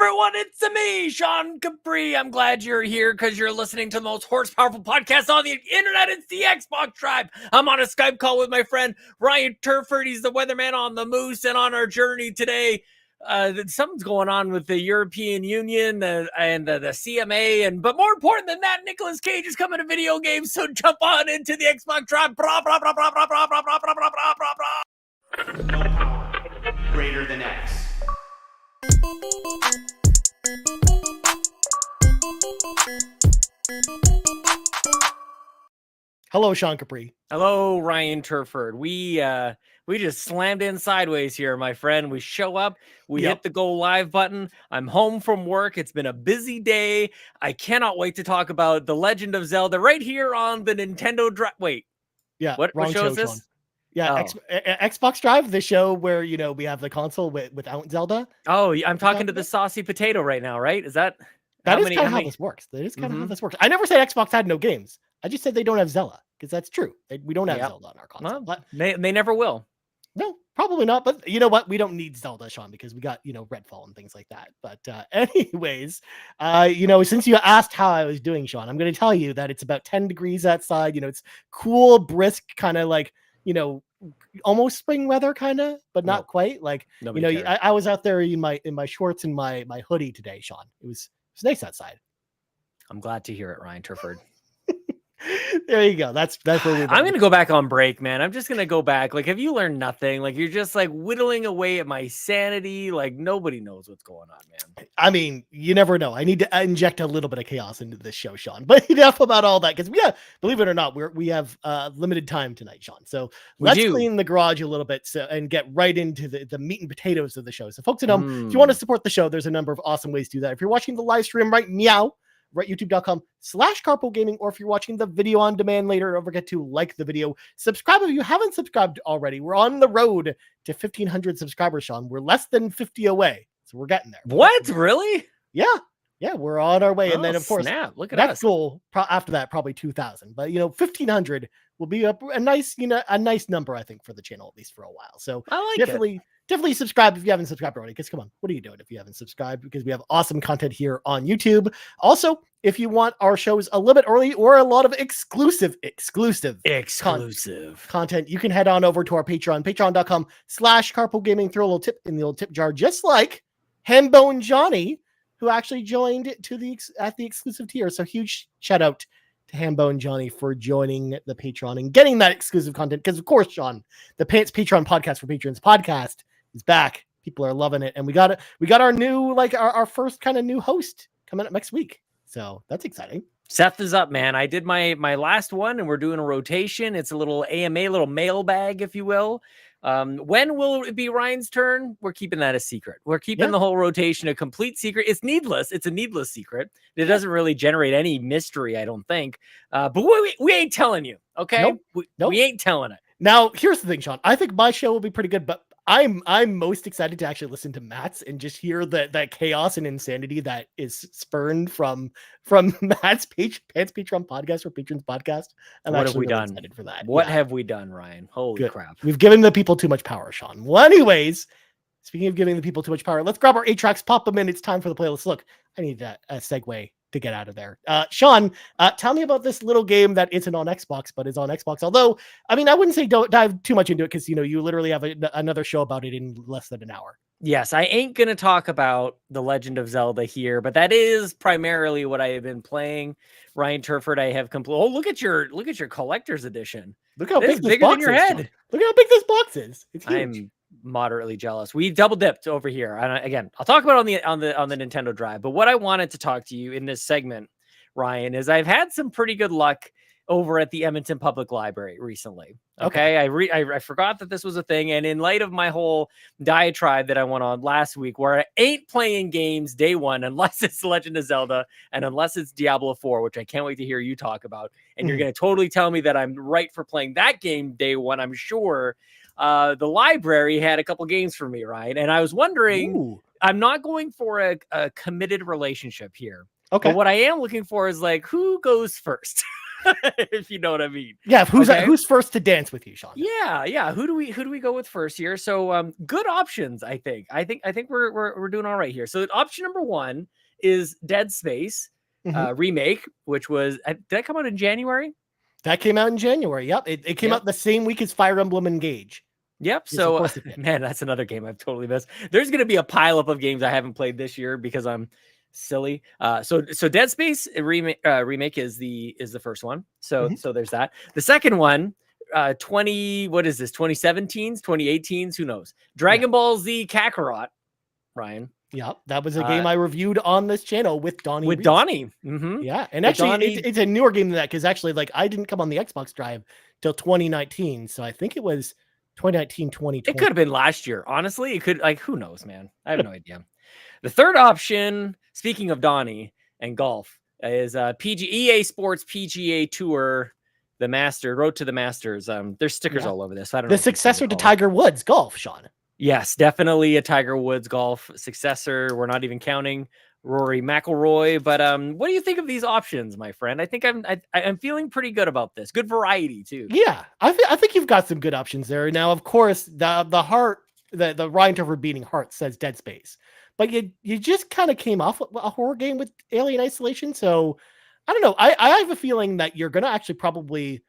everyone, it's me, Sean Capri. I'm glad you're here because you're listening to the most horsepowerful podcast on the internet. It's the Xbox Tribe. I'm on a Skype call with my friend Ryan Turford. He's the weatherman on the Moose, and on our journey today, something's going on with the European Union and the CMA, but more important than that, Nicolas Cage is coming to video games. So jump on into the Xbox Tribe. Blah, blah, blah, blah, blah, blah, blah, blah, blah, blah, blah, blah. No power greater than X. Hello, Sean Capri. Hello, Ryan Turford. We just slammed in sideways here, my friend. We show up, we hit the go live button. I'm home from work. It's been a busy day. I cannot wait to talk about The Legend of Zelda right here on the Nintendo Drive. Wait, what show is this? Sean. Yeah, Xbox Drive, the show where, we have the console without Zelda. Oh, I'm talking to the saucy potato right now, right? Is that... That is kind of how this works. That is kind of how this works. I never said Xbox had no games. I just said they don't have Zelda, because that's true. We don't have Zelda on our console. Well, they never will. No, probably not. But you know what? We don't need Zelda, Sean, because we got, Redfall and things like that. But anyways, since you asked how I was doing, Sean, I'm going to tell you that it's about 10 degrees outside. It's cool, brisk, kind of like, almost spring weather, kind of, but not quite. Like, I was out there in my shorts and my hoodie today, Sean. It was nice outside. I'm glad to hear it, Ryan Turford. There you go. That's where we're I'm going to go back on break, man. I'm just going to go back. Like, have you learned nothing? Like, you're just like whittling away at my sanity. Like, nobody knows what's going on, man. I mean, you never know. I need to inject a little bit of chaos into this show, Sean. But enough about all that, because believe it or not, we have limited time tonight, Sean. So let's clean the garage a little bit and get right into the meat and potatoes of the show. So folks at home, if you want to support the show, there's a number of awesome ways to do that. If you're watching the live stream right meow, right, youtube.com/carpoolgaming, or if you're watching the video on demand later, don't forget to like the video, subscribe if you haven't subscribed already. We're on the road to 1,500 subscribers, Sean. We're less than 50 away, so we're getting there. What? Really? Yeah, we're on our way. And then, of course, look at next goal after that, probably 2,000. But 1,500 will be a nice, a nice number, I think, for the channel, at least for a while. So I like definitely subscribe if you haven't subscribed already. Because come on, what are you doing if you haven't subscribed? Because we have awesome content here on YouTube. Also, if you want our shows a little bit early or a lot of exclusive content, you can head on over to our Patreon, patreon.com/carpoolgaming. Throw a little tip in the old tip jar, just like Hambone Johnny, who actually joined at the exclusive tier. So huge shout out to Hambone Johnny for joining the Patreon and getting that exclusive content. Because of course, Sean, the Patreon podcast for patrons podcast is back. People are loving it, and we got our new our first kind of new host coming up next week. So that's exciting. Seth is up, man. I did my last one, and we're doing a rotation. It's a little AMA, little mailbag, if you will. When will it be Ryan's turn? We're keeping that a secret. We're keeping the whole rotation a complete secret. It's needless. It's a needless secret. It doesn't really generate any mystery, I don't think. But we ain't telling you, okay? Nope. We ain't telling it. Now, here's the thing, Sean. I think my show will be pretty good, but I'm most excited to actually listen to Matt's and just hear that chaos and insanity that is spurned from Matt's Patreon podcast or Patrons podcast. What have we done? Excited for that. What have we done, Ryan? Holy crap. We've given the people too much power, Sean. Well, anyways, speaking of giving the people too much power, let's grab our 8 tracks, pop them in. It's time for the playlist. Look, I need a segue to get out of there. Sean, tell me about this little game that isn't on Xbox, but is on Xbox. Although, I mean, I wouldn't say don't dive too much into it because, you literally have another show about it in less than an hour. Yes, I ain't going to talk about The Legend of Zelda here, but that is primarily what I have been playing. Ryan Turford, I have complete. Oh, look at your collector's edition. Look how big this bigger box than your is, head. Sean. Look how big this box is. It's huge. I'm moderately jealous. We double dipped over here. And again, I'll talk about it on the Nintendo Drive, but what I wanted to talk to you in this segment, Ryan, is I've had some pretty good luck over at the Edmonton Public Library recently. Okay. I forgot that this was a thing. And in light of my whole diatribe that I went on last week, where I ain't playing games day one, unless it's Legend of Zelda and unless it's Diablo 4, which I can't wait to hear you talk about. And you're going to totally tell me that I'm right for playing that game day one. I'm sure the library had a couple games for me, right? And I was wondering, I'm not going for a committed relationship here. Okay. But what I am looking for is who goes first? if you know what I mean. Yeah, who's first to dance with you, Sean? Yeah. Who do we go with first here? So good options, I think. I think we're doing all right here. So option number 1 is Dead Space remake, which was did that come out in January? That came out in January. Yep. It came out the same week as Fire Emblem Engage. Yep. Yes, so man, that's another game I've totally missed. There's gonna be a pileup of games I haven't played this year because I'm silly. So Dead Space remake is the first one. So there's that. The second one, 2017s, 2018s, who knows? Dragon Ball Z Kakarot, Ryan. Yeah, that was a game I reviewed on this channel with Donnie. With Donnie. Mm-hmm. Yeah, and actually, it's a newer game than that because actually, like, I didn't come on the Xbox Drive till 2019, so I think it was 2019, 2020. It could have been last year. Honestly, it could. Like, who knows, man? I have no idea. The third option, speaking of Donnie and golf, is EA Sports PGA Tour, the Master Road to the Masters. There's stickers all over this. I don't know. The successor to Tiger Woods golf, Sean. Yes, definitely a Tiger Woods golf successor. We're not even counting Rory McIlroy. But what do you think of these options, my friend? I think I'm feeling pretty good about this. Good variety too. Yeah, I think you've got some good options there. Now, of course, the Ryan Turford beating heart says Dead Space, but you just kind of came off a horror game with Alien Isolation, so I don't know. I have a feeling that you're gonna actually probably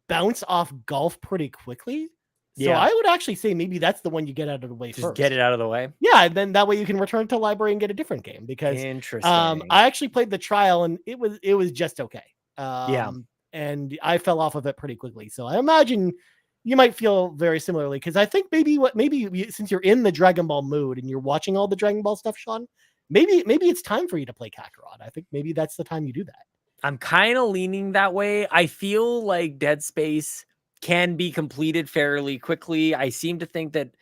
bounce off golf pretty quickly. So I would actually say maybe that's the one you get out of the way first. Get it out of the way. Yeah, and then that way you can return to the library and get a different game because interesting. I actually played the trial and it was just okay. And I fell off of it pretty quickly. So I imagine you might feel very similarly because I think maybe since you're in the Dragon Ball mood and you're watching all the Dragon Ball stuff, Sean, maybe it's time for you to play Kakarot. I think maybe that's the time you do that. I'm kind of leaning that way. I feel like Dead Space can be completed fairly quickly. I seem to think that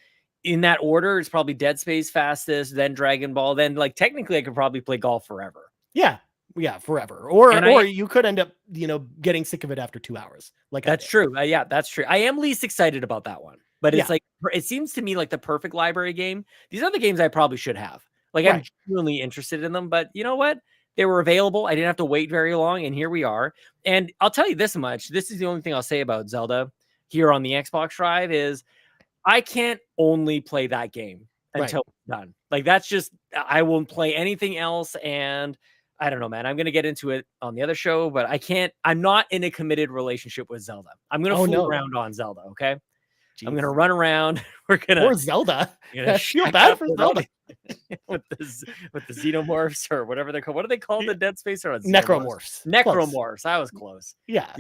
in that order, it's probably Dead Space fastest, then Dragon Ball, then like technically I could probably play golf forever. Yeah, forever. Or you could end up, getting sick of it after 2 hours. Like that's true. Yeah, that's true. I am least excited about that one, but it's like it seems to me like the perfect library game. These other games I probably should have. Like I'm genuinely interested in them, but you know what? They were available. I didn't have to wait very long, and here we are. And I'll tell you this much. This is the only thing I'll say about Zelda here on the Xbox Drive is I can't only play that game until it's done. Like, that's just, I won't play anything else, and I don't know, man. I'm going to get into it on the other show, but I'm not in a committed relationship with Zelda. I'm going to fool around on Zelda, okay? Jeez. I'm going to run around. We're going to... Or Zelda. I feel bad for Zelda. with the xenomorphs or whatever they're called. What are they called? The Dead Space or necromorphs? Necromorphs. I was close. Yeah.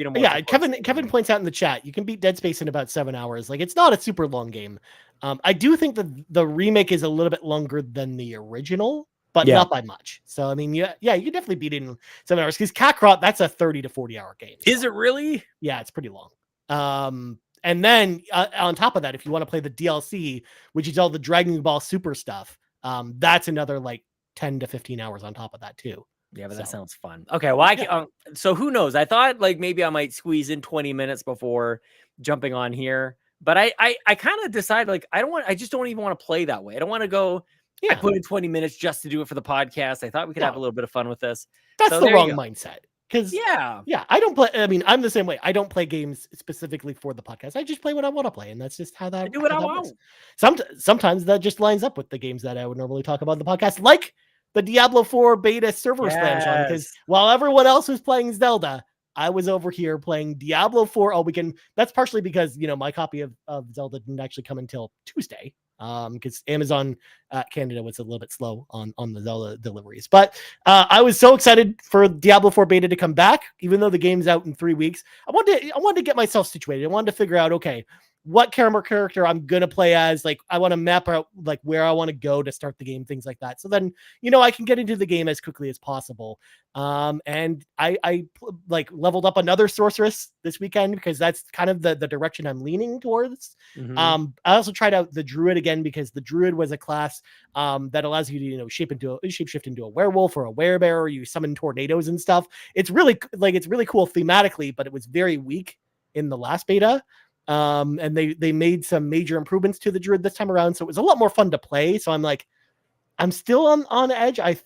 Kevin points out in the chat, you can beat Dead Space in about 7 hours. Like, it's not a super long game. I do think that the remake is a little bit longer than the original, but not by much. So, I mean, you can definitely beat it in 7 hours because Kakarot, that's a 30 to 40 hour game. So. Is it really? Yeah, it's pretty long. And then on top of that, if you want to play the DLC, which is all the Dragon Ball Super stuff, that's another like 10 to 15 hours on top of that too. Yeah, but that sounds fun. Okay, well, so who knows? I thought like maybe I might squeeze in 20 minutes before jumping on here, but I kind of decided like I just don't even want to play that way. I don't want to go. I put in 20 minutes just to do it for the podcast. I thought we could have a little bit of fun with this. That's the wrong mindset. Because I don't play. I mean, I'm the same way. I don't play games specifically for the podcast. I just play what I want to play, and that's just how that. I do what I want. Sometimes that just lines up with the games that I would normally talk about in the podcast, like the Diablo 4 beta server slam, Sean. Because while everyone else was playing Zelda, I was over here playing Diablo 4 all weekend. That's partially because my copy of Zelda didn't actually come until Tuesday. Because Amazon Canada was a little bit slow on the Zelda deliveries. But I was so excited for Diablo 4 beta to come back, even though the game's out in 3 weeks. I wanted to get myself situated. I wanted to figure out, okay, what character I'm going to play as. Like, I want to map out like where I want to go to start the game, things like that. So then, I can get into the game as quickly as possible. And I like leveled up another sorceress this weekend because that's kind of the direction I'm leaning towards. Mm-hmm. I also tried out the druid again because the druid was a class that allows you to shapeshift into a werewolf or a werebearer. You summon tornadoes and stuff. It's really cool thematically, but it was very weak in the last beta. And they made some major improvements to the druid this time around, so it was a lot more fun to play. So I'm still on edge. I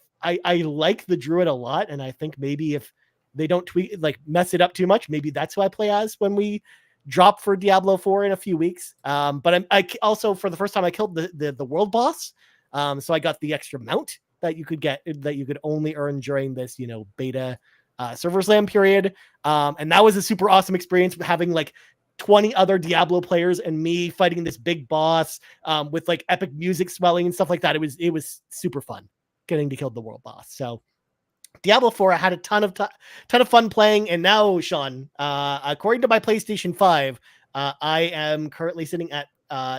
like the druid a lot, and I think maybe if they don't tweak, like mess it up too much. Maybe that's who I play as when we drop for Diablo 4 in a few weeks. But I also, for the first time, I killed the world boss. So I got the extra mount that you could get, that you could only earn during this, beta server slam period. And that was a super awesome experience, having like 20 other Diablo players and me fighting this big boss with like epic music swelling and stuff like that. It was super fun getting to kill the world boss. So Diablo 4, I had a ton of fun playing. And now, Sean, according to my PlayStation 5, I am currently sitting at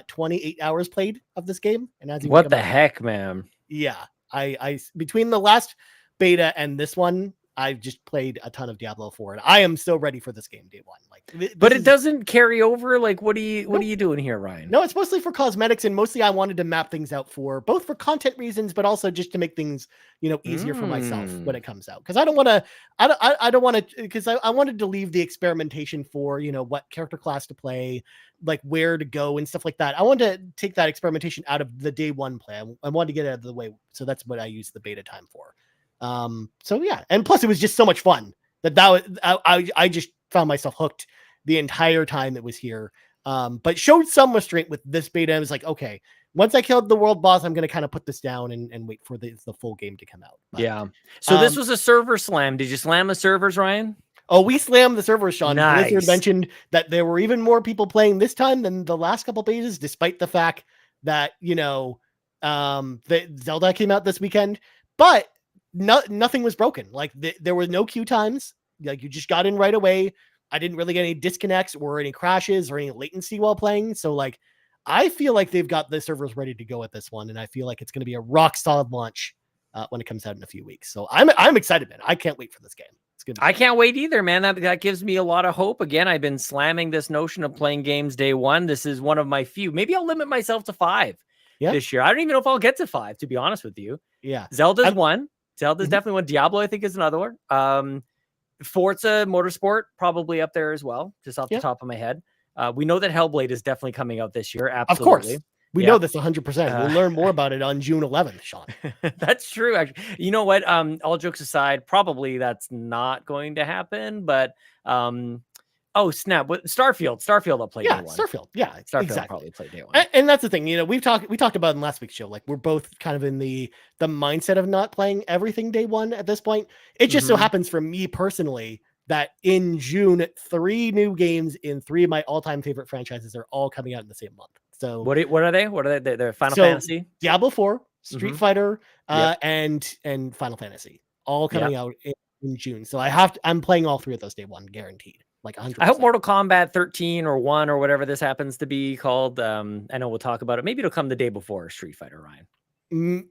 28 hours played of this game. And as what the heck, man? Yeah, I between the last beta and this one, I've just played a ton of Diablo 4, and I am so ready for this game day one. Like, but it doesn't carry over. Like, what are you doing here, Ryan? No, it's mostly for cosmetics, and mostly I wanted to map things out for both for content reasons, but also just to make things, easier for myself when it comes out. Because I don't want to, because I wanted to leave the experimentation for, what character class to play, like where to go and stuff like that. I wanted to take that experimentation out of the day one play. I wanted to get it out of the way, so that's what I used the beta time for. So yeah, and plus it was just so much fun I just found myself hooked the entire time it was here. But showed some restraint with this beta. I was like, okay, once I killed the world boss, I'm going to kind of put this down and wait for the full game to come out. But, yeah. So this was a server slam. Did you slam the servers, Ryan? Oh, we slammed the servers, Sean. Nice. Blizzard mentioned that there were even more people playing this time than the last couple betas, despite the fact that, the Zelda came out this weekend, but nothing was broken. Like there were no queue times. Like you just got in right away. I didn't really get any disconnects or any crashes or any latency while playing. So like, I feel like they've got the servers ready to go at this one. And I feel like it's going to be a rock solid launch when it comes out in a few weeks. So I'm excited, man. I can't wait for this game. It's good. I can't wait either, man. That gives me a lot of hope. Again, I've been slamming this notion of playing games day one. This is one of my few. Maybe I'll limit myself to 5 this year. I don't even know if I'll get to 5, to be honest with you. Yeah. Zelda's one. Zelda's definitely one. Diablo, I think, is another one. Forza Motorsport, probably up there as well, just off the top of my head. We know that Hellblade is definitely coming out this year. Absolutely. Of course. We know this 100%. We'll learn more about it on June 11th, Sean. That's true. Actually, you know what? All jokes aside, probably that's not going to happen. But oh snap! Starfield, I'll play. Yeah, day one. Starfield. Yeah, Starfield exactly. I'll probably play day one. And that's the thing. We talked about in last week's show. Like we're both kind of in the mindset of not playing everything day one at this point. It just so happens for me personally that in June, 3 new games in 3 of my all-time favorite franchises are all coming out in the same month. So what are they? What are they? They're Final Fantasy, Diablo 4, Street Fighter, and Final Fantasy, all coming out in June. So I'm playing all 3 of those day one, guaranteed. Like 100%. I hope Mortal Kombat 13 or 1 or whatever this happens to be called. I know we'll talk about it. Maybe it'll come the day before Street Fighter, Ryan.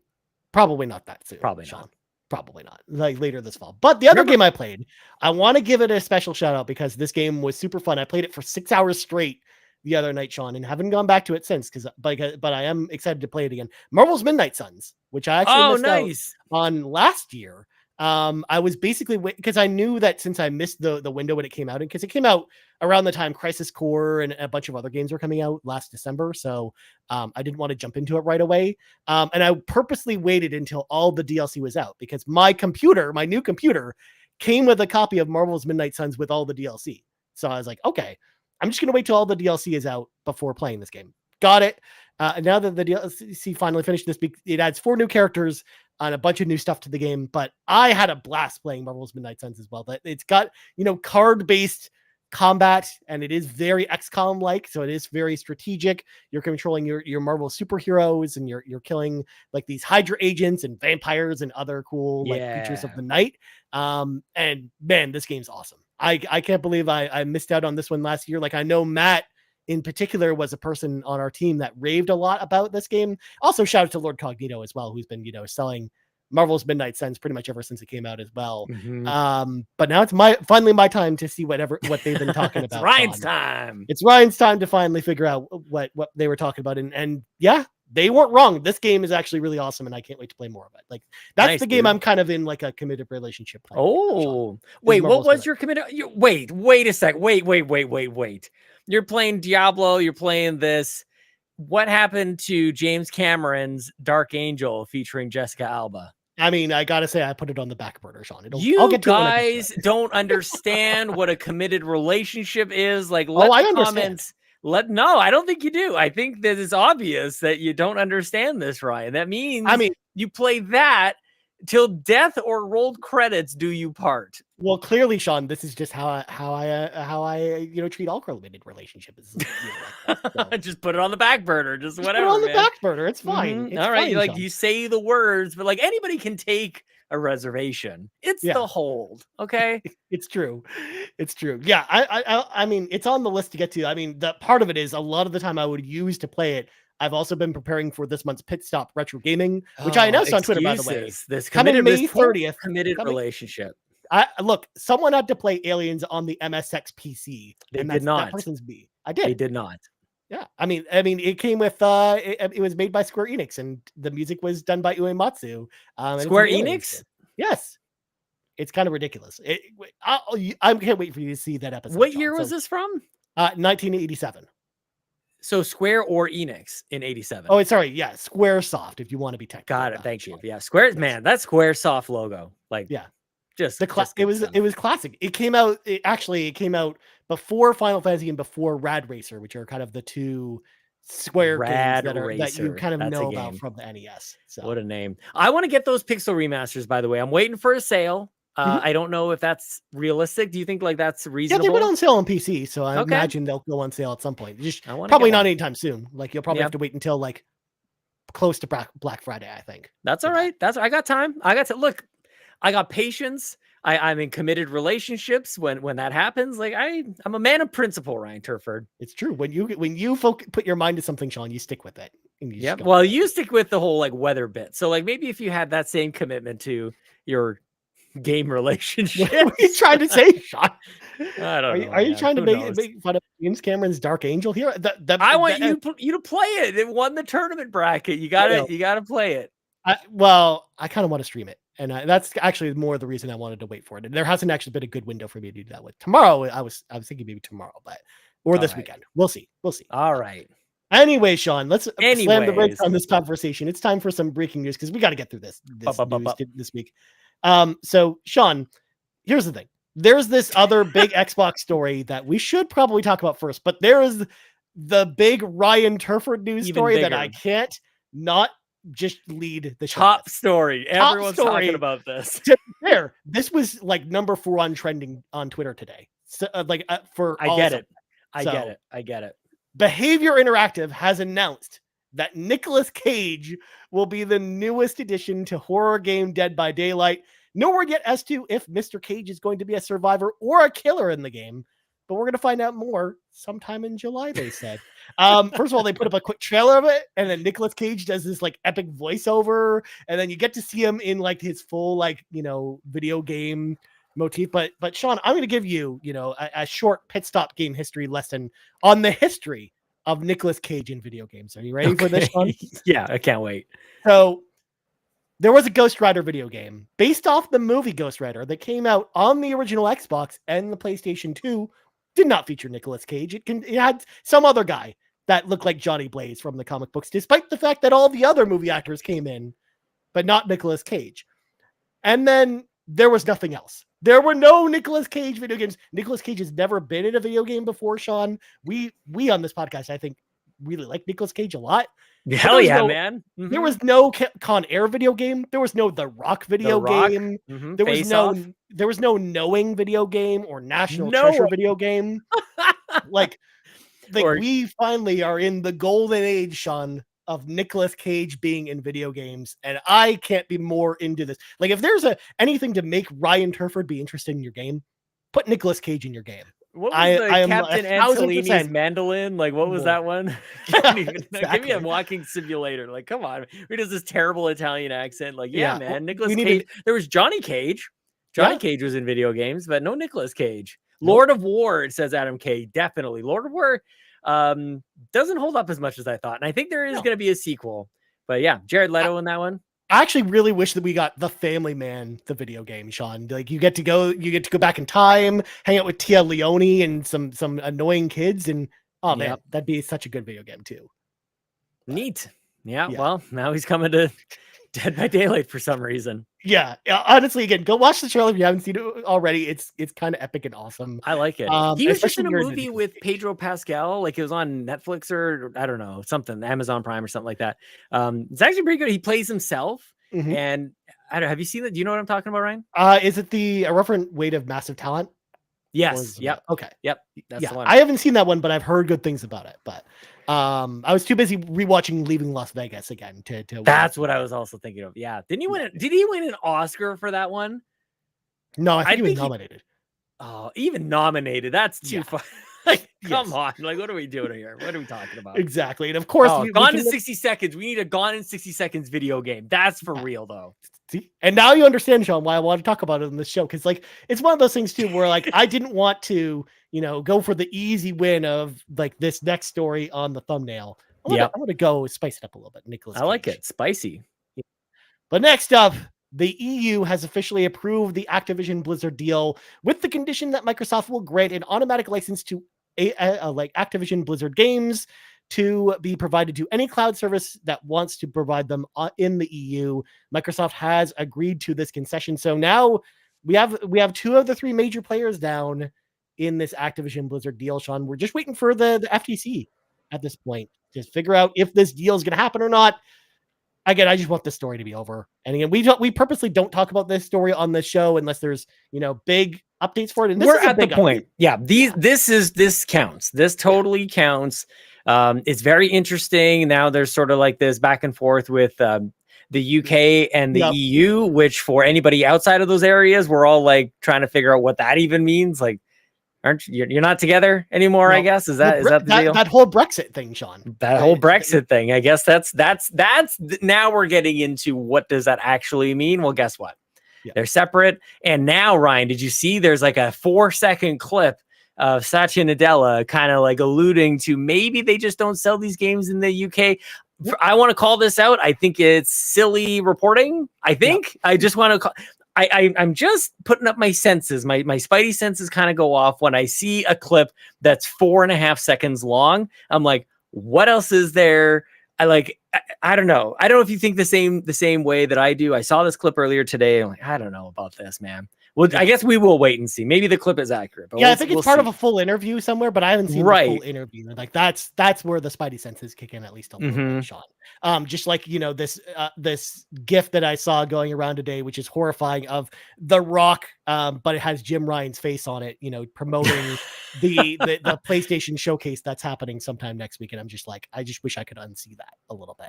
Probably not that soon. Probably Sean. not. Probably not. Like later this fall. But the other game I played, I want to give it a special shout out because this game was super fun. I played it for 6 hours straight the other night, Sean, and haven't gone back to it since but I am excited to play it again. Marvel's Midnight Suns, which I actually missed out on last year. I was basically because I knew that since I missed the window when it came out, and because it came out around the time Crisis Core and a bunch of other games were coming out last December, so I didn't want to jump into it right away. And I purposely waited until all the DLC was out because my new computer, came with a copy of Marvel's Midnight Suns with all the DLC. So I was like, okay, I'm just gonna wait till all the DLC is out before playing this game. Got it. Now that the DLC finally finished this week, it adds 4 new characters and a bunch of new stuff to the game. But I had a blast playing Marvel's Midnight Suns as well. That it's got, card-based combat, and it is very XCOM-like, so it is very strategic. You're controlling your Marvel superheroes, and you're killing like these Hydra agents and vampires and other cool creatures of the night. And man, this game's awesome. I can't believe I missed out on this one last year. Like I know Matt in particular was a person on our team that raved a lot about this game. Also shout out to Lord Cognito as well, who's been, selling Marvel's Midnight Suns pretty much ever since it came out as well. But now it's finally my time to see what they've been talking about. It's Ryan's time. It's Ryan's time to finally figure out what they were talking about. And yeah, they weren't wrong. This game is actually really awesome, and I can't wait to play more of it. Like that's the game I'm kind of in like a committed relationship playing. Oh, wait, what was your committed? Wait a sec. Wait. You're playing Diablo. You're playing this. What happened to James Cameron's Dark Angel featuring Jessica Alba? I mean, I gotta say, I put it on the back burner, Sean. I'll You get to guys don't understand what a committed relationship is. Like, let I the understand. comments. No, I don't think you do. I think that it's obvious that you don't understand this, Ryan. That means you play that till death or rolled credits do you part. Well, clearly, Sean, this is just how I treat all related relationships. So. Just put it on the back burner. Just whatever. Put it on the man. back burner. It's fine. It's all right, fine, you say the words, but like anybody can take a reservation. It's the hold. Okay, it's true. It's true. Yeah, I mean, it's on the list to get to. I mean, the part of it is a lot of the time I would use to play it. I've also been preparing for this month's Pit Stop Retro Gaming, which I announced on Twitter, by the way. This coming May 30th. Committed relationship. Look, someone had to play Aliens on the MSX PC. They did not. That person's me. I did. They did not. Yeah, I mean, it came with it was made by Square Enix, and the music was done by Uematsu. Square Enix? Yes. It's kind of ridiculous. I can't wait for you to see that episode. What year was this from? 1987. So Square or Enix in 87? Oh, sorry. Yeah, Squaresoft, if you want to be technical. Got it. Thank you. Yeah, Square. Man, that Squaresoft logo. Like, yeah. It was classic. It came out before Final Fantasy and before Rad Racer, which are kind of the two Square games that you kind of know about from the NES. So. What a name. I want to get those pixel remasters, by the way. I'm waiting for a sale. I don't know if that's realistic. Do you think like that's reasonable? Yeah, they went on sale on PC, so I imagine they'll go on sale at some point. Just probably not anytime soon. Like you'll probably have to wait until like close to Black Friday, I think. That's all right. I got time. Look, I got patience. I'm in committed relationships when that happens. Like I'm a man of principle, Ryan Turford. It's true. When you put your mind to something, Sean, you stick with it. Yeah. Well, you stick with the whole like weather bit. So like maybe if you had that same commitment to your game relationship. What are you trying to say, Sean? I don't know. Are you trying to make fun of James Cameron's Dark Angel here? I want you to play it. It won the tournament bracket. You gotta play it. I kind of want to stream it. And that's actually more the reason I wanted to wait for it. And there hasn't actually been a good window for me to do that with. Tomorrow, I was thinking maybe tomorrow, or this weekend. We'll see. All right. Anyway, Sean, let's slam the brakes on this conversation. It's time for some breaking news because we got to get through this week. So, Sean, here's the thing. There's this other big Xbox story that we should probably talk about first, but there is the big Ryan Turford news story that I can't not just lead the top story. Everyone's talking about this. To be fair, this was like number 4 on trending on Twitter today. So, I get it. Behavior Interactive has announced that Nicolas Cage will be the newest addition to horror game Dead by Daylight. No word yet as to if Mr. Cage is going to be a survivor or a killer in the game, but we're going to find out more sometime in July, they said. First of all, they put up a quick trailer of it, and then Nicolas Cage does this like epic voiceover, and then you get to see him in like his full video game motif. But Sean, I'm going to give you a short pit stop game history lesson on the history of Nicolas Cage in video games. Are you ready for this, Sean? Yeah, I can't wait. So there was a Ghost Rider video game based off the movie Ghost Rider that came out on the original Xbox and the PlayStation 2. Did not feature Nicolas Cage. It had some other guy that looked like Johnny Blaze from the comic books, despite the fact that all the other movie actors came in, but not Nicolas Cage. And then there was nothing else. There were no Nicolas Cage video games. Nicolas Cage has never been in a video game before, Sean. We on this podcast, I think, really like Nicolas Cage a lot. Hell yeah, man. Mm-hmm. There was no Con Air video game. There was no The Rock video game. Mm-hmm. There was no Knowing video game or National Treasure video game. We finally are in the golden age, Sean, of Nicolas Cage being in video games, and I can't be more into this. Like, if there's anything to make Ryan Turford be interested in your game, put Nicolas Cage in your game. What was Captain Antolini's mandolin? Like, what was that one? Give me a walking simulator. Like, come on. He does this terrible Italian accent. Like, man, Nicolas Cage. There was Johnny Cage. Johnny Cage was in video games, but no Nicolas Cage. Lord of War, it says Adam K. Definitely. Lord of War doesn't hold up as much as I thought. And I think there is going to be a sequel. But yeah, Jared Leto in that one. I actually really wish that we got The Family Man, the video game, Sean. Like you get to go back in time, hang out with Tia Leone and some annoying kids, and man, that'd be such a good video game too. Neat. Yeah. Well, now he's coming to Dead by Daylight for some reason. Yeah, honestly, again, go watch the trailer if you haven't seen it already. It's kind of epic and awesome. I like it. He was just in a especially movie with Pedro Pascal, like it was on Netflix or I don't know, something, Amazon Prime or something like that. It's actually pretty good. He plays himself, and I don't. Have you seen that? Do you know what I'm talking about, Ryan? Is it the Irreverent Weight of Massive Talent? Yes. Yep. Okay. Yep. That's the one. I haven't seen that one, but I've heard good things about it. But I was too busy rewatching Leaving Las Vegas again to That's what I was also thinking of. Yeah. Did he win an Oscar for that one? No, I think he was nominated. Even nominated. That's too far. Like, come on. Like, what are we doing here? What are we talking about? Exactly. And of course, Gone in 60 Seconds. We need a Gone in 60 Seconds video game. That's for real, though. See? And now you understand, Sean, why I want to talk about it in this show. Because, like, it's one of those things, too, where, like, I didn't want to, go for the easy win of, like, this next story on the thumbnail. I'm going to go spice it up a little bit, Nicolas Cage. I like it. Spicy. Yeah. But next up, the EU has officially approved the Activision Blizzard deal with the condition that Microsoft will grant an automatic license to like Activision Blizzard games to be provided to any cloud service that wants to provide them in the EU. Microsoft has agreed to this concession. So now we have two of the three major players down in this Activision Blizzard deal, Sean. We're just waiting for the FTC at this point to figure out if this deal is going to happen or not. Again, I just want this story to be over. And again, we purposely don't talk about this story on this show unless there's, big updates for it. And we're at the point. Yeah. This counts. This totally counts. It's very interesting. Now there's sort of like this back and forth with the UK and the EU, which for anybody outside of those areas, we're all like trying to figure out what that even means. Like, you're not together anymore? I guess is that the deal? That whole Brexit thing, Sean. That whole Brexit thing. I guess that's now we're getting into what does that actually mean? Well, guess what? Yeah. They're separate. And now, Ryan, did you see? There's like a 4-second clip of Satya Nadella kind of like alluding to maybe they just don't sell these games in the UK. I want to call this out. I think it's silly reporting. I just want to call. I'm just putting up my senses. My spidey senses kind of go off when I see a clip that's 4.5 seconds long. I'm like, what else is there? I don't know. I don't know if you think the same way that I do. I saw this clip earlier today. I'm like, I don't know about this, man. Well, I guess we will wait and see. Maybe the clip is accurate. But I think it's part of a full interview somewhere, but I haven't seen the full interview. Like that's where the spidey senses kick in, at least a little bit, Sean. Just like this GIF that I saw going around today, which is horrifying, of The Rock, but it has Jim Ryan's face on it. Promoting the PlayStation showcase that's happening sometime next week, and I'm just like, I just wish I could unsee that a little bit.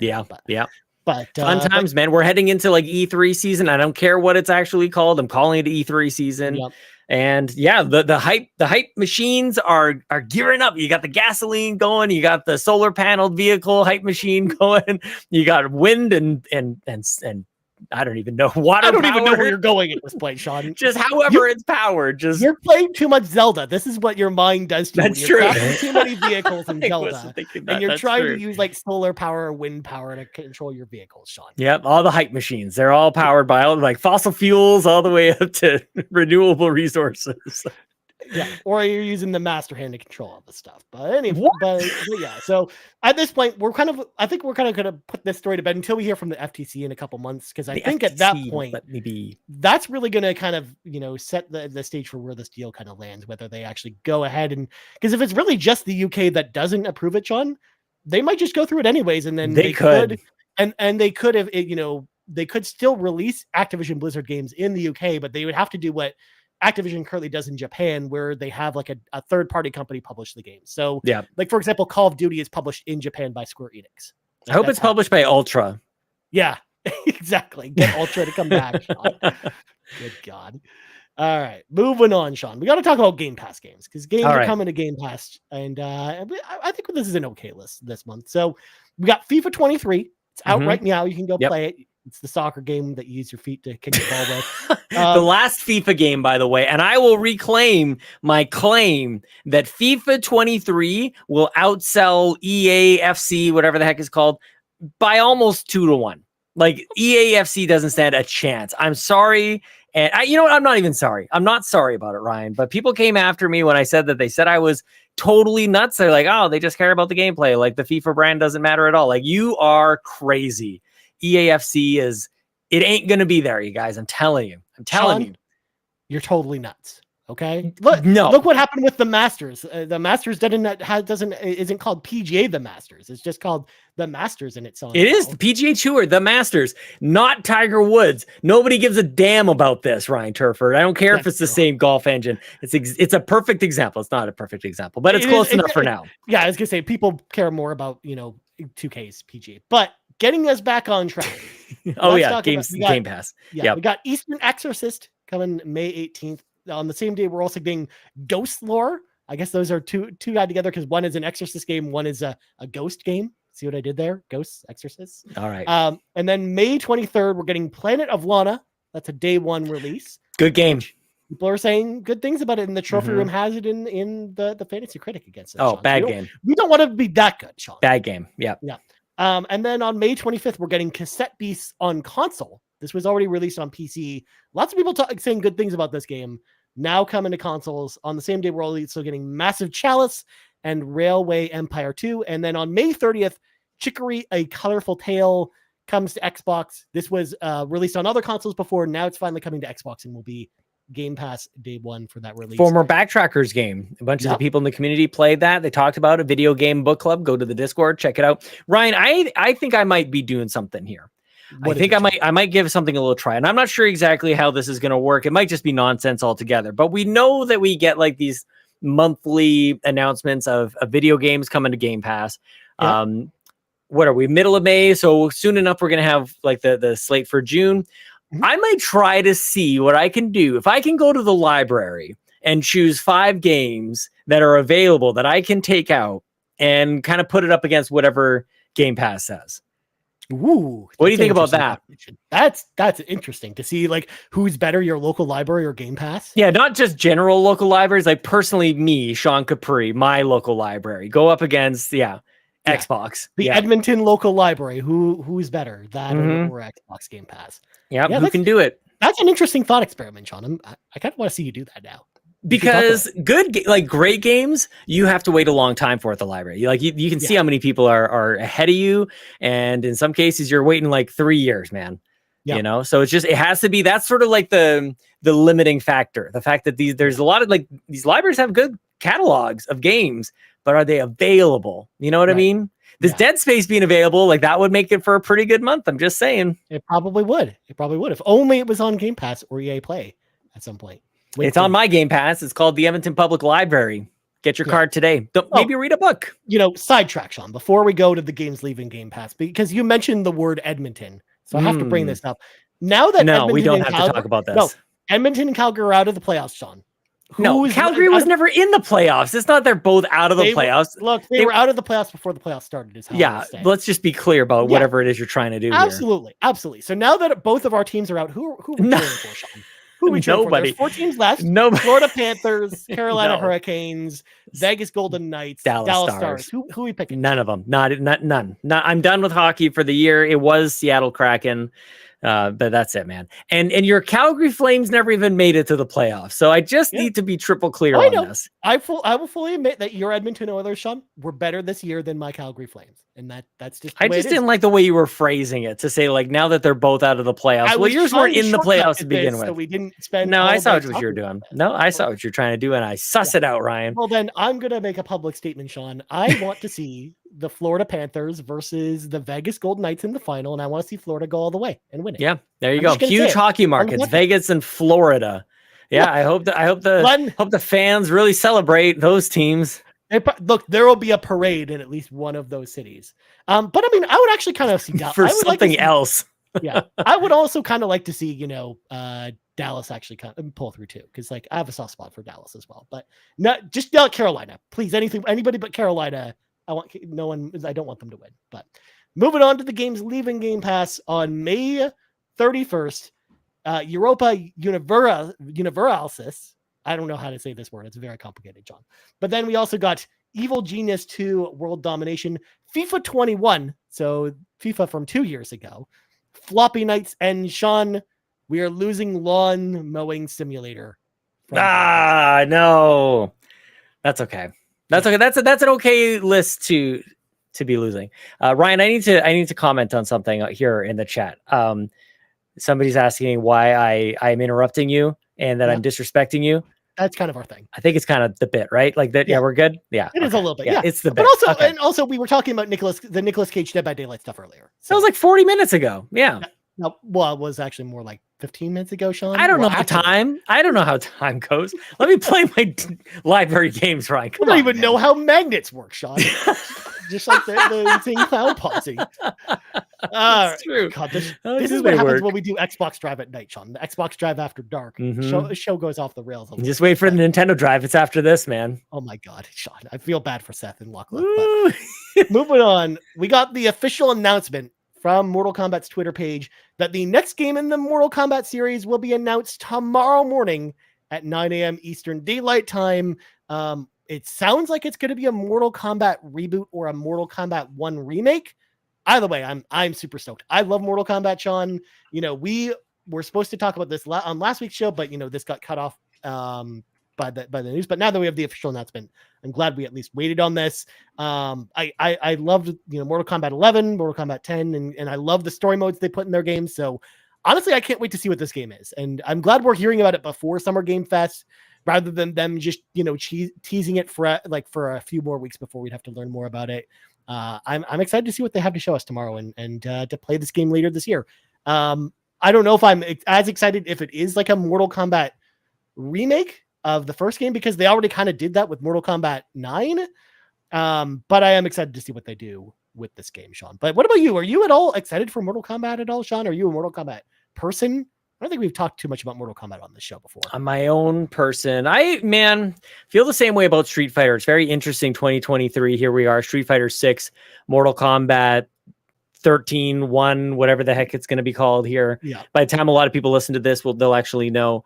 But fun times, man. We're heading into like E3 season. I don't care what it's actually called. I'm calling it E3 season. And the hype machines are gearing up. You got the gasoline going. You got the solar paneled vehicle hype machine going. You got wind and I don't even know water. I don't even know where you're going at this point, Sean. Just however it's powered. You're playing too much Zelda. This is what your mind does to you. That's true. Too many vehicles in Zelda, and you're trying to use like solar power or wind power to control your vehicles, Sean. Yep, all the hype machines. They're all powered by like fossil fuels all the way up to renewable resources. Yeah, or you're using the master hand to control all this stuff. But anyway, but yeah. So at this point, I think we're kind of going to put this story to bed until we hear from the FTC in a couple months, because I think at that point, that's really going to kind of set the stage for where this deal kind of lands. Whether they actually go ahead and, because if it's really just the UK that doesn't approve it, Sean, they might just go through it anyways, and then they could, and they could have they could still release Activision Blizzard games in the UK, but they would have to do what Activision currently does in Japan, where they have like a third-party company publish the game. So, like for example, Call of Duty is published in Japan by Square Enix. I hope it's published by Ultra. Yeah, exactly. Get Ultra to come back, Sean. Good God. All right, moving on, Sean. We got to talk about Game Pass games, because games are coming to Game Pass, and I think this is an okay list this month. So we got FIFA 23. It's out right now. You can go play it. It's the soccer game that you use your feet to kick the ball with. The last FIFA game, by the way. And I will reclaim my claim that FIFA 23 will outsell EA FC, whatever the heck is called, by almost 2-1. Like EA FC doesn't stand a chance. I'm sorry. And I'm not even sorry. I'm not sorry about it, Ryan. But people came after me when I said that. They said I was totally nuts. They're like, oh, they just care about the gameplay. Like the FIFA brand doesn't matter at all. Like, you are crazy. EAFC It ain't going to be there, you guys. I'm telling you. Sean, you're totally nuts. Okay. Look what happened with the Masters. The Masters isn't called PGA the Masters. It's just called the Masters in its own. It is the PGA Tour, the Masters, not Tiger Woods. Nobody gives a damn about this, Ryan Turford. I don't care if it's the same golf engine. It's a perfect example. It's not a perfect example, but it's close enough for now. Yeah, I was gonna say people care more about 2K's PGA, but getting us back on track. Game Pass. Yeah, we got Eastern Exorcist coming May 18th. On the same day, we're also getting Ghost Lore. I guess those are two tied together because one is an Exorcist game, one is a ghost game. See what I did there? Ghosts, Exorcists. All right. And then May 23rd, we're getting Planet of Lana. That's a day one release. Good game. People are saying good things about it, and the trophy room has it in the Fantasy Critic against it. Oh, Sean. bad game. We don't want to be that good, Sean. Bad game. Yeah. Yeah. And then on May 25th, we're getting Cassette Beasts on console. This was already released on PC. Lots of people saying good things about this game. Now coming to consoles. On the same day, we're also getting Massive Chalice and Railway Empire 2. And then on May 30th, Chicory, A Colorful Tale comes to Xbox. This was released on other consoles before. Now it's finally coming to Xbox and will be Game Pass day one for that release. Former Backtrackers game. A bunch of the people in the community played that. They talked about a video game book club. Go to the Discord, check it out. Ryan, I think I might be doing something here. I might give something a little try, and I'm not sure exactly how this is going to work. It might just be nonsense altogether, but we know that we get like these monthly announcements of video games coming to Game Pass. Yeah. What are we, middle of May? So soon enough, we're going to have like the slate for June. I might try to see what I can do. If I can go to the library and choose 5 games that are available that I can take out and kind of put it up against whatever Game Pass says. Ooh, what do you think about that? That's interesting to see, like, who's better, your local library or Game Pass. Yeah, not just general local libraries. Like personally, me, Sean Capri, my local library, go up against Xbox, the Edmonton local library. Who's better, that or Xbox Game Pass? Yeah, who can do it? That's an interesting thought experiment, Sean. I kind of want to see you do that now. Because great games, you have to wait a long time for at the library. Like you can see how many people are ahead of you, and in some cases you're waiting like 3 years, man. Yeah. So it has to be, that's sort of like the limiting factor. The fact that there's a lot of these libraries have good catalogs of games, but are they available? You know what I mean? This Dead Space being available, like that would make it for a pretty good month. I'm just saying. It probably would. If only it was on Game Pass or EA Play at some point. It's on my Game Pass. It's called the Edmonton Public Library. Get your card today. Maybe read a book. Sidetrack, Sean, before we go to the games leaving Game Pass, because you mentioned the word Edmonton. So I have to bring this up. Now that we don't have to talk about this. No, Edmonton and Calgary are out of the playoffs, Sean. Calgary was never in the playoffs. It's not they're both out of the playoffs. They were out of the playoffs before the playoffs started. Let's just be clear about whatever it is you're trying to do. Absolutely. So now that both of our teams are out, who are we cheering for, Sean? Who are we cheering for? There's 4 teams left. Florida Panthers, Carolina Hurricanes, Vegas Golden Knights, Dallas Stars. Who are we picking? None of them. None. I'm done with hockey for the year. It was Seattle Kraken. But that's it, man. And your Calgary Flames never even made it to the playoffs. So I just need to be triple clear on this. I will fully admit that your Edmonton Oilers, Sean, were better this year than my Calgary Flames. And that's just I just didn't like the way you were phrasing it to say, like, now that they're both out of the playoffs. Yours weren't in the playoffs to begin with. So we didn't spend. No, I saw what you're doing. No, I saw what you're trying to do, and I suss it out, Ryan. Well, then I'm gonna make a public statement, Sean. I want to see the Florida Panthers versus the Vegas Golden Knights in the final, and I want to see Florida go all the way and win it. Yeah, there you go. Huge hockey markets, Vegas and Florida. Yeah, I hope the fans really celebrate those teams. Look, there will be a parade in at least one of those cities. But I mean, I would actually kind of see Dallas for something else. Yeah, I would also kind of like to see Dallas actually kind of pull through too, because I have a soft spot for Dallas as well. But not Carolina, please. Anybody but Carolina. I don't want them to win. But moving on to the games leaving Game Pass on May 31st, Europa Universalis. I don't know how to say this word. It's very complicated, John. But then we also got Evil Genius 2 World Domination, FIFA 21, so FIFA from 2 years ago, Floppy Nights, and Sean, we are losing Lawn Mowing Simulator. No. That's okay. That's okay. That's an okay list to be losing. Ryan, I need to comment on something here in the chat. Somebody's asking why I'm interrupting you and that I'm disrespecting you. That's kind of our thing. I think it's kind of the bit, right? Like that. Yeah, we're good. Yeah, it is a little bit. Yeah, it's the bit. But also, we were talking about the Nicolas Cage Dead by Daylight stuff earlier. So. That was like 40 minutes ago. Yeah. No, well, it was actually more like 15 minutes ago, Sean. I don't know how time goes. Let me play my library games, Ryan. I don't even know how magnets work, Sean. Just like the insane cloud posse. That's true. God, this is what happens when we do Xbox Drive at night, Sean. The Xbox Drive after dark. Show goes off the rails. Just wait for the Nintendo Drive. It's after this, man. Oh my God, Sean. I feel bad for Seth and Lachlan. Moving on, we got the official announcement from Mortal Kombat's Twitter page that the next game in the Mortal Kombat series will be announced tomorrow morning at 9 a.m. Eastern Daylight Time. It sounds like it's going to be a Mortal Kombat reboot or a Mortal Kombat 1 remake. Either way, I'm super stoked. I love Mortal Kombat, Sean. We were supposed to talk about this on last week's show, but this got cut off by the news. But now that we have the official announcement, I'm glad we at least waited on this. I loved Mortal Kombat 11, Mortal Kombat 10, and I love the story modes they put in their games. So honestly, I can't wait to see what this game is, and I'm glad we're hearing about it before Summer Game Fest, rather than them just teasing it for a few more weeks before we'd have to learn more about it. I'm excited to see what they have to show us tomorrow and to play this game later this year. I don't know if I'm as excited if it is like a Mortal Kombat remake of the first game, because they already kind of did that with Mortal Kombat 9. But I am excited to see what they do with this game, Sean. But what about you? Are you at all excited for Mortal Kombat at all, Sean? Are you a Mortal Kombat person? I don't think we've talked too much about Mortal Kombat on this show before. I'm my own person. I feel the same way about Street Fighter. It's very interesting. 2023. Here we are. Street Fighter 6, Mortal Kombat 13, 1, whatever the heck it's going to be called here. Yeah. By the time a lot of people listen to this, they'll actually know.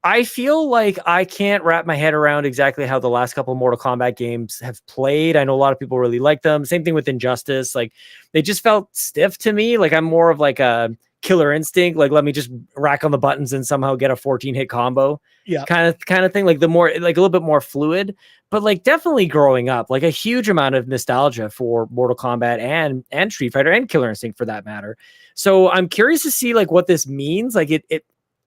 I feel like I can't wrap my head around exactly how the last couple of Mortal Kombat games have played. I know a lot of people really like them. Same thing with Injustice. Like, they just felt stiff to me. Like, I'm more of like a Killer Instinct. Like, let me just rack on the buttons and somehow get a 14-hit combo. Yeah. Kind of thing. Like, the more, like a little bit more fluid, but like definitely growing up, like a huge amount of nostalgia for Mortal Kombat and Street Fighter and Killer Instinct for that matter. So I'm curious to see like what this means. Like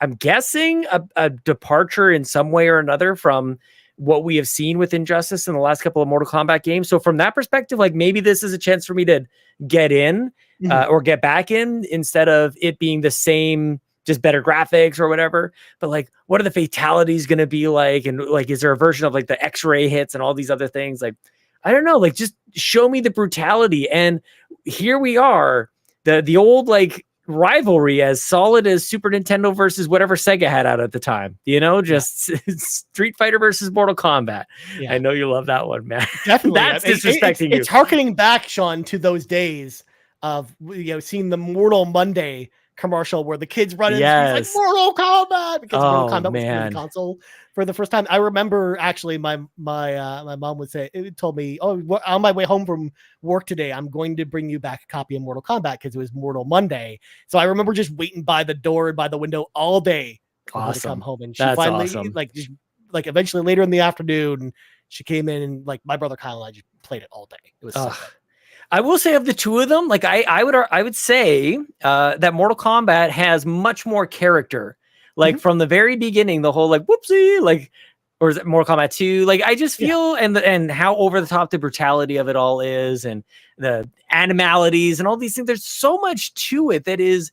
I'm guessing a departure in some way or another from what we have seen with Injustice in the last couple of Mortal Kombat games. So from that perspective, like maybe this is a chance for me to get in or get back in instead of it being the same, just better graphics or whatever. But like, what are the fatalities going to be like? And like, is there a version of like the X-ray hits and all these other things? Like, I don't know, like just show me the brutality. And here we are, the old like rivalry as solid as Super Nintendo versus whatever Sega had out at the time, just Street Fighter versus Mortal Kombat. Yeah. I know you love that one, man. Definitely. That's disrespecting you. It's harkening back, Sean, to those days of seeing the Mortal Monday commercial where the kids run in like Mortal Kombat, because Mortal Kombat was on the console for the first time. I remember actually my mom told me, on my way home from work today, I'm going to bring you back a copy of Mortal Kombat because it was Mortal Monday. So I remember just waiting by the door and by the window all day for her to come home. And she finally eventually later in the afternoon, she came in and like my brother Kyle and I just played it all day. It was so good. I will say of the two of them, like I would say that Mortal Kombat has much more character. Like from the very beginning, the whole like whoopsie, like, or is it Mortal Kombat 2? Like I just feel and how over the top the brutality of it all is, and the animalities and all these things. There's so much to it that is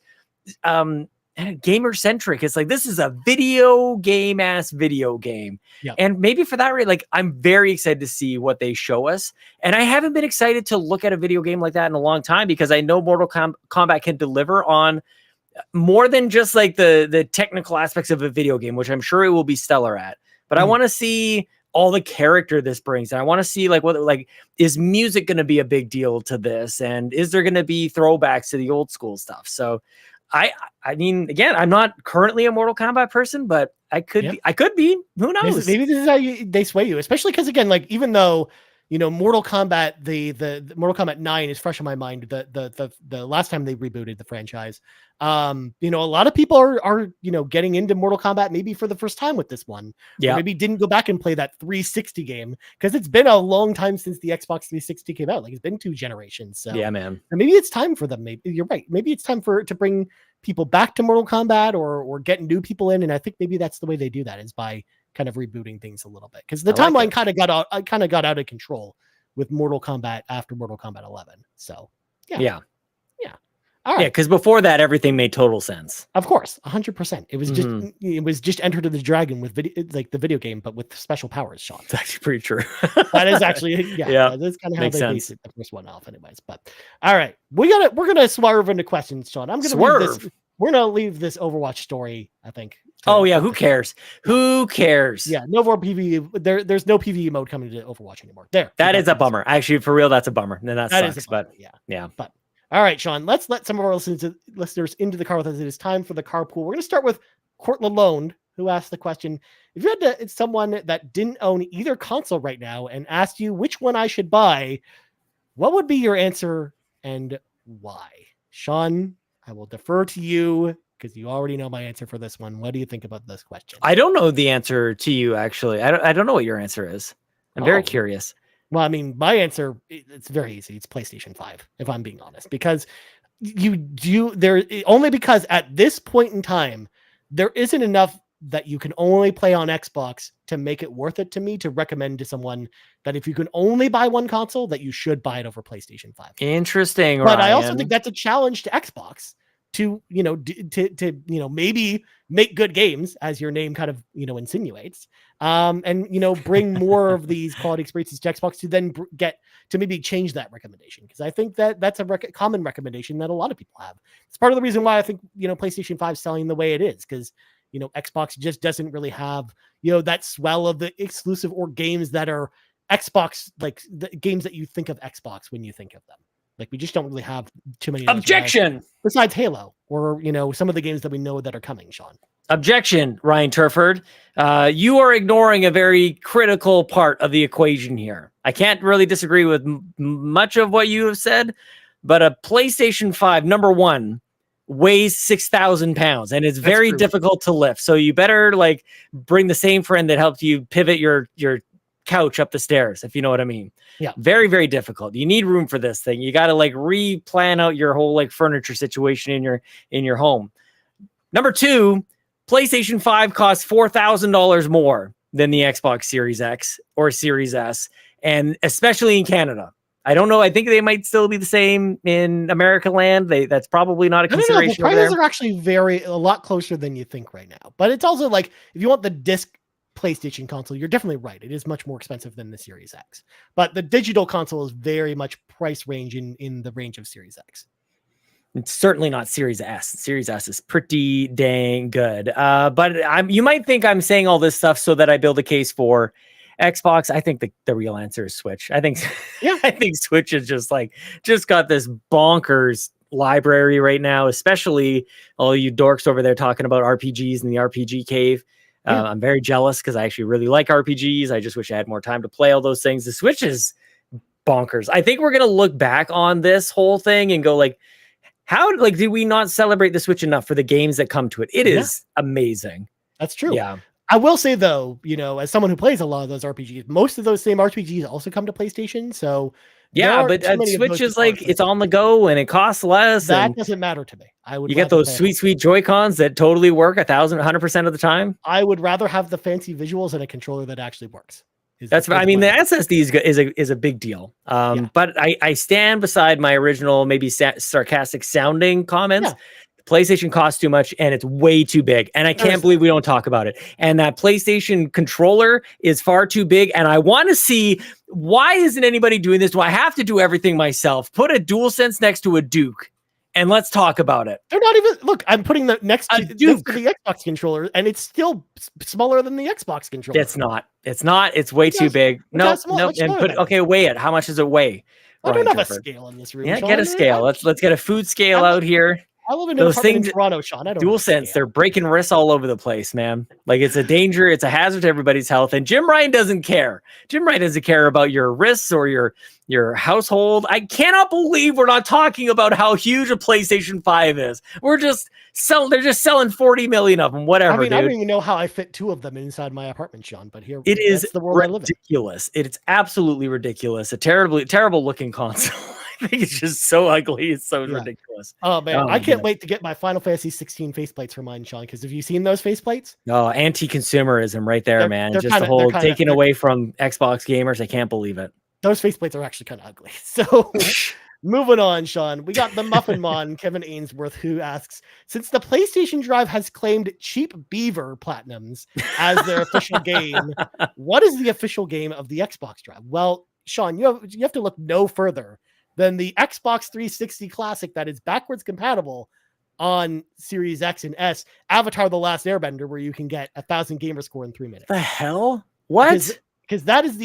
gamer centric. It's like, this is a video game. Yep. And maybe for that reason, like I'm very excited to see what they show us. And I haven't been excited to look at a video game like that in a long time, because I know Mortal Kombat can deliver on more than just like the technical aspects of a video game, which I'm sure it will be stellar at. But I want to see all the character this brings. And I want to see like is music going to be a big deal to this? And is there going to be throwbacks to the old school stuff? So I mean, again, I'm not currently a Mortal Kombat person, but I could be. Who knows? Maybe this is how they sway you, especially because again, like even though Mortal Kombat, the Mortal Kombat 9 is fresh in my mind. The last time they rebooted the franchise, a lot of people are getting into Mortal Kombat maybe for the first time with this one. Yeah, maybe didn't go back and play that 360 game because it's been a long time since the Xbox 360 came out. Like it's been 2 generations. So yeah, man. Maybe it's time for them. Maybe you're right. Maybe it's time to bring people back to Mortal Kombat or get new people in. And I think maybe that's the way they do that is by kind of rebooting things a little bit because the timeline kind of got out of control with Mortal Kombat after Mortal Kombat 11. So yeah. All right. Yeah, because before that, everything made total sense. Of course, 100%. It was just Enter the Dragon with the video game, but with special powers. Sean, it's actually pretty true. That is actually that's kind of how they based the first one off, anyways. But all right, we're gonna swerve into questions, Sean. We're gonna leave this Overwatch story, I think. Oh yeah, who cares? Who cares? Yeah, no more PvE. There's no PvE mode coming to Overwatch anymore. That is a bummer. Actually, for real, that's a bummer. Then that sucks. Is a bummer, yeah. But all right, Sean, let's let some of our listeners into the car with us. It is time for the carpool. We're gonna start with Court Lalonde, who asked the question: if you had someone that didn't own either console right now and asked you which one I should buy, what would be your answer and why? Sean, I will defer to you because you already know my answer for this one. What do you think about this question? I don't know the answer to you, actually. I don't know what your answer is. I'm very curious. Well, I mean, my answer, it's very easy. It's PlayStation 5, if I'm being honest, because only because at this point in time, there isn't enough that you can only play on Xbox to make it worth it to me to recommend to someone that if you can only buy one console, that you should buy it over PlayStation 5. Interesting. But Ryan, I also think that's a challenge to Xbox to maybe make good games, as your name kind of insinuates, and bring more of these quality experiences to Xbox to then get to maybe change that recommendation, because I think that's a common recommendation that a lot of people have. It's part of the reason why I think PlayStation 5 is selling the way it is, because Xbox just doesn't really have that swell of the exclusive or games that are Xbox, like the games that you think of Xbox when you think of them. Like we just don't really have too many. Objection. Besides Halo or some of the games that we know that are coming, Sean. Objection, Ryan Turford. You are ignoring a very critical part of the equation here. I can't really disagree with much of what you have said, but a PlayStation 5, number one, weighs 6,000 pounds and it's very difficult to lift. So you better bring the same friend that helped you pivot your couch up the stairs, if you know what I mean. Yeah. Very, very difficult. You need room for this thing. You got to re-plan out your whole furniture situation in your home. Number two, PlayStation 5 costs $4,000 more than the Xbox Series X or Series S, and especially in Canada. I don't know. I think they might still be the same in America land. That's probably not a consideration. The prices are actually a lot closer than you think right now. But it's also if you want the disc PlayStation console, you're definitely right. It is much more expensive than the Series X. But the digital console is very much price range in the range of Series X. It's certainly not Series S. Series S is pretty dang good. But you might think I'm saying all this stuff so that I build a case for Xbox. I think the real answer is Switch. I think Switch is just got this bonkers library right now, especially all you dorks over there talking about RPGs in the RPG cave. I'm very jealous because I actually really like RPGs. I just wish I had more time to play all those things. The Switch is bonkers. I think we're going to look back on this whole thing and go how did we not celebrate the Switch enough for the games that come to it? It is amazing. That's true. Yeah. I will say though, as someone who plays a lot of those RPGs, most of those same RPGs also come to PlayStation. So yeah, but Switch is it's on the go and it costs less. That doesn't matter to me. You get those sweet Joy-Cons that totally work 100% of the time. I would rather have the fancy visuals and a controller that actually works. The SSD is a big deal. But I stand beside my original, maybe sarcastic sounding comments. Yeah. PlayStation costs too much and it's way too big. And I can't believe we don't talk about it. And that PlayStation controller is far too big. And I want to see, why isn't anybody doing this? Do I have to do everything myself? Put a DualSense next to a Duke and let's talk about it. They're not even, look, I'm putting the next to the Xbox controller and it's still smaller than the Xbox controller. It's not. It's way too big. No. And weigh it. How much does it weigh? I don't have a scale in this room. Yeah, get a scale. Let's get a food scale out here. I live in an those apartment things, in Toronto, Sean. I don't dual sense, they're breaking wrists all over the place, man. Like it's a danger, it's a hazard to everybody's health. And Jim Ryan doesn't care. Jim Ryan doesn't care about your wrists or your household. I cannot believe we're not talking about how huge a PlayStation 5 is. They're just selling 40 million of them, whatever. I mean, dude. I don't even know how I fit 2 of them inside my apartment, Sean, but here it is the world ridiculous. It's absolutely ridiculous. A terrible looking console. I think it's just so ugly. It's so ridiculous. Oh man, I can't wait to get my Final Fantasy 16 faceplates for mine, Sean. Because have you seen those faceplates? Oh, anti-consumerism right there, man. Just the whole taken away from Xbox gamers. I can't believe it. Those faceplates are actually kind of ugly. So moving on, Sean. We got the Muffin Mon, Kevin Ainsworth, who asks, since the PlayStation Drive has claimed Cheap Beaver Platinums as their official game, what is the official game of the Xbox Drive? Well, Sean, you have to look no further than the Xbox 360 Classic that is backwards compatible on Series X and S, Avatar: The Last Airbender, where you can get 1,000 gamer score in 3 minutes. The hell? What? Because that is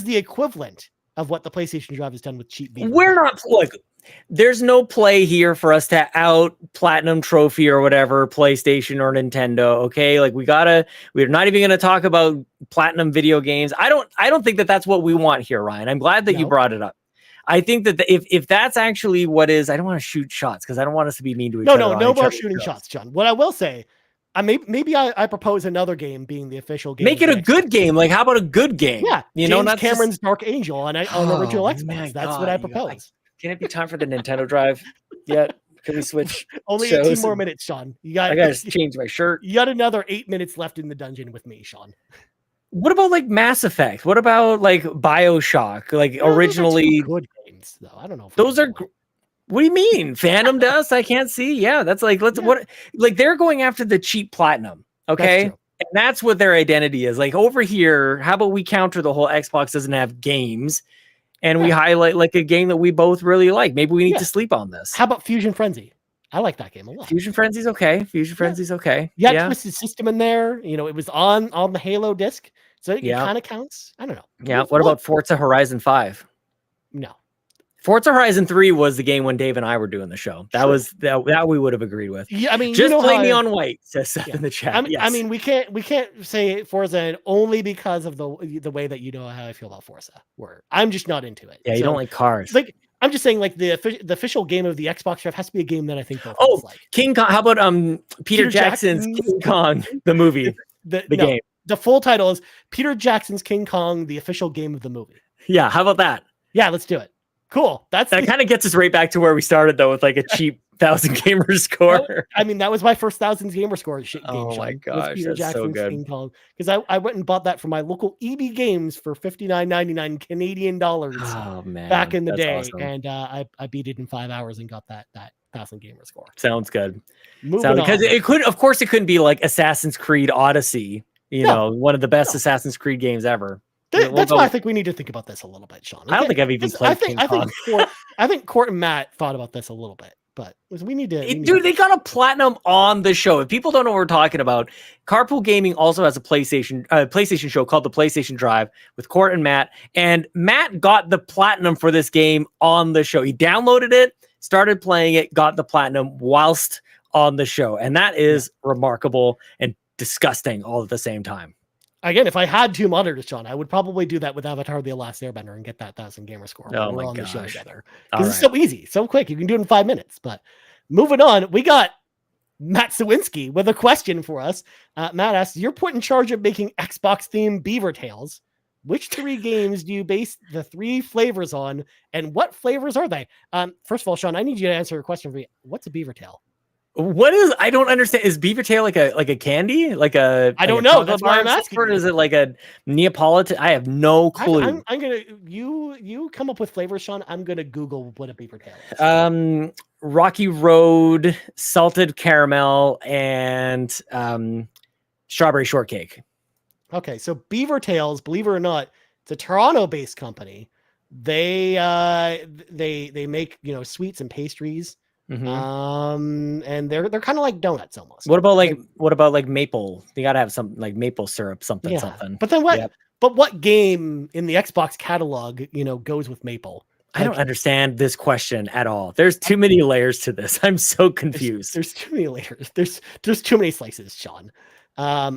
the equivalent of what the PlayStation Drive has done with Cheap Beaver. We're not there's no play here for us to out platinum trophy or whatever PlayStation or Nintendo. Okay, like we're not even gonna talk about platinum video games. I don't think that that's what we want here, Ryan. I'm glad that you brought it up. I think that if that's actually what is, I don't want to shoot shots because I don't want us to be mean to each other. No more shooting shots, John. What I will say, maybe I propose another game being the official game. Make it a good game. Like, how about a good game? Yeah, not Cameron's Dark Angel on original Xbox. That's what I propose. Can it be time for the Nintendo Drive yet? Can we switch? Only 18 more minutes, Sean. I gotta change my shirt. You got another 8 minutes left in the dungeon with me, Sean. What about like Mass Effect? What about like BioShock? Like originally good games, though. I don't know. Those are. What do you mean? Phantom Dust? I can't see. Yeah, that's like they're going after the cheap platinum. Okay. And that's what their identity is. Like over here, how about we counter the whole Xbox doesn't have games and we highlight like a game that we both really like. Maybe we need to sleep on this. How about Fusion Frenzy? I like that game a lot. Fusion Frenzy's okay. Fusion Frenzy's okay. Yeah, Twisted System in there. It was on the Halo disc. So it kind of counts. I don't know. Yeah. What about Forza Horizon 5? No. Forza Horizon 3 was the game when Dave and I were doing the show. That was that we would have agreed with. Yeah, I mean, just play me on white, says Seth in the chat. I mean, we can't say Forza only because of the way that you know how I feel about Forza. I'm just not into it. Yeah, you don't like cars. Like I'm just saying, like the official game of the Xbox Drive has to be a game that I think both of us like. King Kong. How about Peter Jackson's King Kong, the movie, the game? The full title is Peter Jackson's King Kong, the official game of the movie. Yeah, how about that? Yeah, let's do it. Cool. That kind of gets us right back to where we started, though, with like a cheap 1,000 gamer score. I mean, that was my first 1,000 gamer score. Oh my gosh, Peter Jackson's so good. King Kong, because I went and bought that from my local EB Games for $59.99 Canadian dollars. Oh man, back in the day, awesome. And I beat it in 5 hours and got that 1,000 gamer score. Sounds good. Because it couldn't be like Assassin's Creed Odyssey. One of the best Assassin's Creed games ever. That's why I think we need to think about this a little bit, Sean. I don't think I've even played King Kong. I think Court and Matt thought about this a little bit, but we need to. Dude, they got a platinum on the show. If people don't know what we're talking about, Carpool Gaming also has a PlayStation show called The PlayStation Drive with Court and Matt. And Matt got the platinum for this game on the show. He downloaded it, started playing it, got the platinum whilst on the show. And that is remarkable and disgusting all at the same time. Again, if I had 2 monitors, Sean, I would probably do that with Avatar: The Last Airbender and get that 1,000 gamer score. Oh my on gosh. The show together. Because it's so easy, so quick. You can do it in 5 minutes. But moving on, we got Matt Sawinski with a question for us. Matt asks, you're put in charge of making Xbox-themed Beaver Tales. Which 3 games do you base the 3 flavors on, and what flavors are they? First of all, Sean, I need you to answer a question for me. What's a Beaver Tail? What is? I don't understand. Is Beaver Tail like a candy? I don't know. That's why I'm asking. Or is it like a Neapolitan? I have no clue. I'm gonna you come up with flavors, Sean. I'm gonna Google what a Beaver Tail is. Rocky Road, salted caramel, and strawberry shortcake. Okay, so Beaver Tales, believe it or not, it's a Toronto-based company. They make sweets and pastries. Mm-hmm. And they're kind of like donuts almost. What about like maple? You gotta have some like maple syrup, something. But then what? Yep. But what game in the Xbox catalog, goes with maple? I don't understand this question at all. There's too many layers to this. I'm so confused. There's too many layers. There's too many slices, Sean.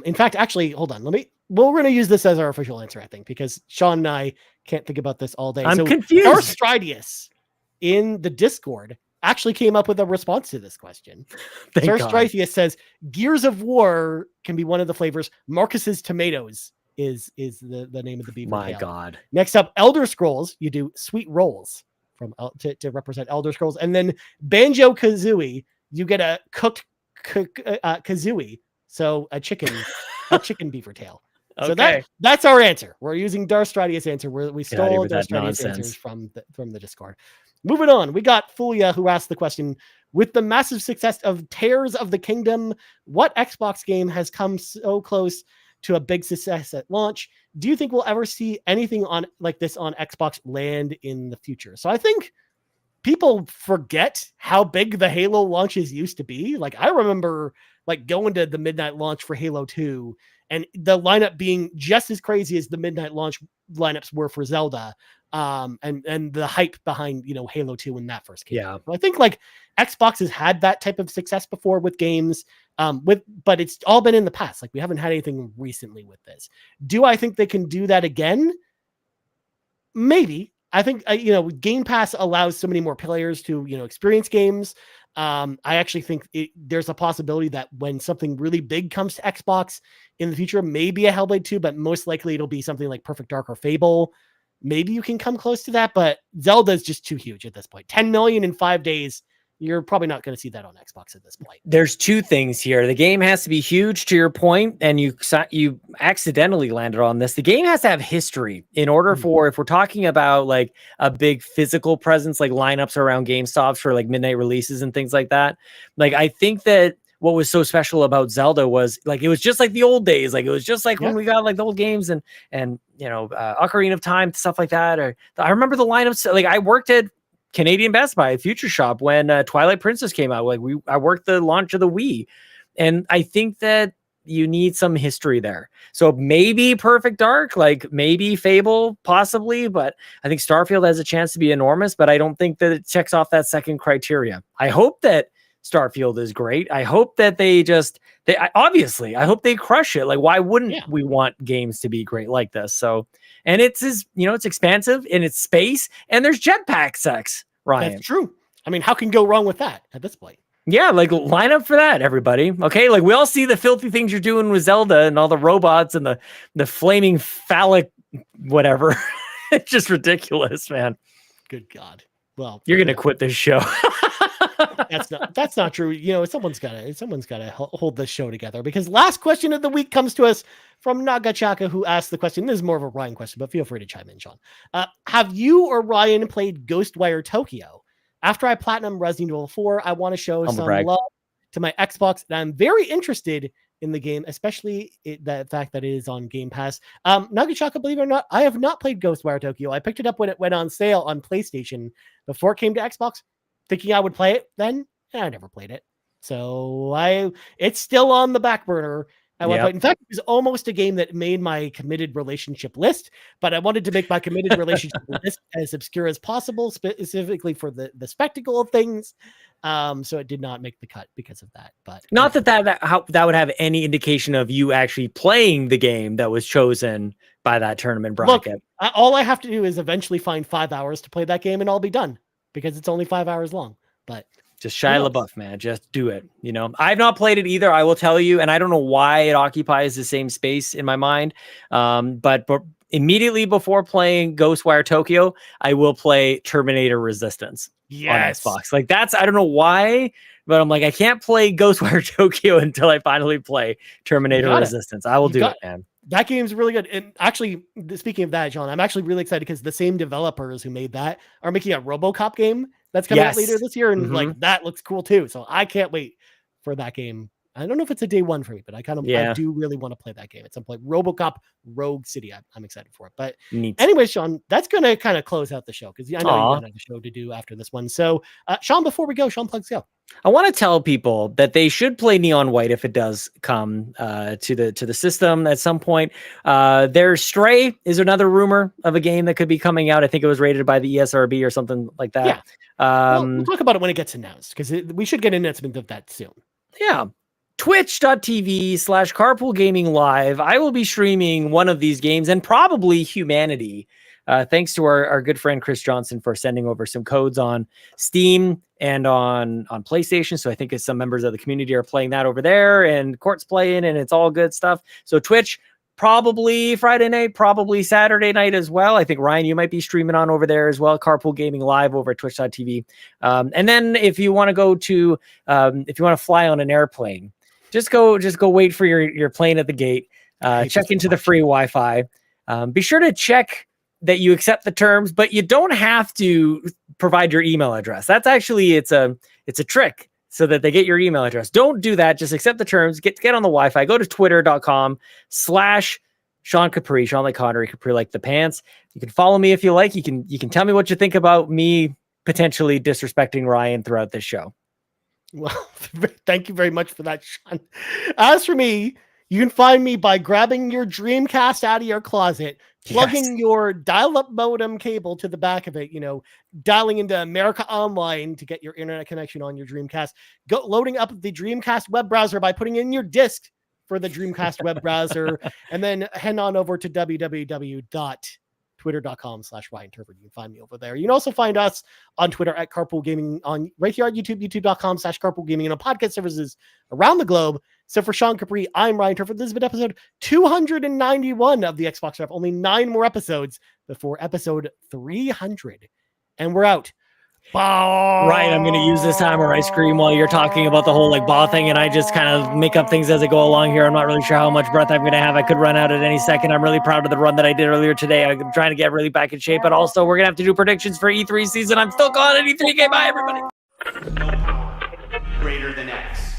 In fact, actually, hold on. We're going to use this as our official answer, I think, because Sean and I can't think about this all day. I'm confused. Darstridius in the Discord actually came up with a response to this question. Darstridius says Gears of War can be one of the flavors. Marcus's Tomatoes is the name of the beaver. My tail. God. Next up, Elder Scrolls. You do sweet rolls to represent Elder Scrolls, and then Banjo Kazooie. You get a cooked kazooie, so a chicken beaver tail. So that's our answer. We're using Darstridius' answer. We stole Darstridius' answers from the Discord. Moving on, we got Fulia, who asked the question: with the massive success of Tears of the Kingdom, what Xbox game has come so close to a big success at launch? Do you think we'll ever see anything like this on Xbox land in the future? So I think people forget how big the Halo launches used to be. Like, I remember going to the midnight launch for Halo 2 and the lineup being just as crazy as the midnight launch lineups were for Zelda. And the hype behind, Halo 2 when that first came out. So I think Xbox has had that type of success before with games, but it's all been in the past. We haven't had anything recently with this. Do I think they can do that again? Maybe. I think, Game Pass allows so many more players to, experience games. I actually think there's a possibility that when something really big comes to Xbox in the future, maybe a Hellblade 2, but most likely it'll be something like Perfect Dark or Fable. Maybe you can come close to that, but Zelda is just too huge at this point. 10 million in 5 days. You're probably not going to see that on Xbox at this point. There's two things here. The game has to be huge, to your point, and you accidentally landed on this. The game has to have history in order for, if we're talking about a big physical presence, like lineups around GameStops for midnight releases and things like that. I think that what was so special about Zelda was it was just like the old days. It was just when we got the old games and Ocarina of Time, stuff like that. Or I remember the lineups. I worked at Canadian Best Buy, Future Shop, when Twilight Princess came out. I worked the launch of the Wii, and I think that you need some history there. So maybe Perfect Dark, maybe Fable, possibly, but I think Starfield has a chance to be enormous. But I don't think that it checks off that second criteria. I hope that Starfield is great. I hope that I hope they crush it. Why wouldn't we want games to be great like this? So, and it's expansive in its space, and there's jetpack sex, Ryan. That's true. I mean, how can go wrong with that at this point? Yeah, line up for that, everybody. Okay, we all see the filthy things you're doing with Zelda and all the robots and the flaming phallic whatever. It's just ridiculous, man. Good God. Well, you're gonna quit this show. That's not true. Someone's gotta hold this show together, because last question of the week comes to us from Nagachaka, who asked the question. This is more of a Ryan question, but feel free to chime in, Sean. Have you or Ryan played Ghostwire Tokyo? After I platinum Resident Evil 4, I want to show some love to my Xbox, and I'm very interested in the game, especially the fact that it is on Game Pass. Nagachaka, believe it or not, I have not played Ghostwire Tokyo. I picked it up when it went on sale on PlayStation before it came to Xbox, thinking I would play it then, and I never played it. So it's still on the back burner. In fact, it was almost a game that made my committed relationship list, but I wanted to make my committed relationship list as obscure as possible, specifically for the spectacle of things. So it did not make the cut because of that. But not that would have any indication of you actually playing the game that was chosen by that tournament bracket. Look, all I have to do is eventually find 5 hours to play that game, and I'll be done, because it's only 5 hours long. But just Shia LaBeouf, man. Just do it. I've not played it either, I will tell you, and I don't know why it occupies the same space in my mind. But immediately before playing Ghostwire Tokyo, I will play Terminator Resistance on Xbox. That's, I don't know why, but I'm I can't play Ghostwire Tokyo until I finally play Terminator Resistance. I will do it, man. That game's really good. And actually, speaking of that, John, I'm actually really excited because the same developers who made that are making a RoboCop game that's coming out later this year. And that looks cool too. So I can't wait for that game. I don't know if it's a day one for me, but I do really want to play that game at some point. RoboCop Rogue City. I'm excited for it. But anyway, Sean, that's going to kind of close out the show, because I know you got a show to do after this one. So Sean, before we go, Sean, plugs go. I want to tell people that they should play Neon White if it does come to the system at some point. There's Stray is another rumor of a game that could be coming out. I think it was rated by the ESRB or something like that. Yeah. We'll talk about it when it gets announced, because we should get an announcement of that soon. Yeah. Twitch.tv/carpoolgaming live. I will be streaming one of these games and probably Humanity. Thanks to our good friend Chris Johnson for sending over some codes on Steam and on PlayStation. So I think some members of the community are playing that over there, and Court's playing, and it's all good stuff. So Twitch, probably Friday night, probably Saturday night as well. I think Ryan, you might be streaming on over there as well. Carpool Gaming live over at twitch.tv. And then if you want to go to, if you want to fly on an airplane, just go wait for your plane at the gate. Check into the free Wi-Fi. Be sure to check that you accept the terms, but you don't have to provide your email address. That's actually, it's a trick so that they get your email address. Don't do that. Just accept the terms, get on the Wi-Fi, go to twitter.com/Sean Capri, Sean like Connery, Capri like the pants. You can follow me if you like. You can tell me what you think about me potentially disrespecting Ryan throughout this show. Well, thank you very much for that, Sean. As for me, you can find me by grabbing your Dreamcast out of your closet, plugging your dial-up modem cable to the back of it, dialing into America Online to get your internet connection on your Dreamcast, loading up the Dreamcast web browser by putting in your disk for the Dreamcast web browser, and then head on over to www.twitter.com/Ryan Turford. You can find me over there. You can also find us on Twitter at Carpool Gaming, on right here on YouTube, youtube.com/Carpool Gaming, and on podcast services around the globe. So for Sean Capri, I'm Ryan Turford. This has been episode 291 of the Xbox Draft. Only 9 more episodes before episode 300. And we're out. Ryan, I'm going to use this time where I scream while you're talking about the whole BAW thing, and I just kind of make up things as I go along here. I'm not really sure how much breath I'm going to have. I could run out at any second. I'm really proud of the run that I did earlier today. I'm trying to get really back in shape, but also we're going to have to do predictions for E3 season. I'm still calling it E3. Okay, bye, everybody. No power greater than X.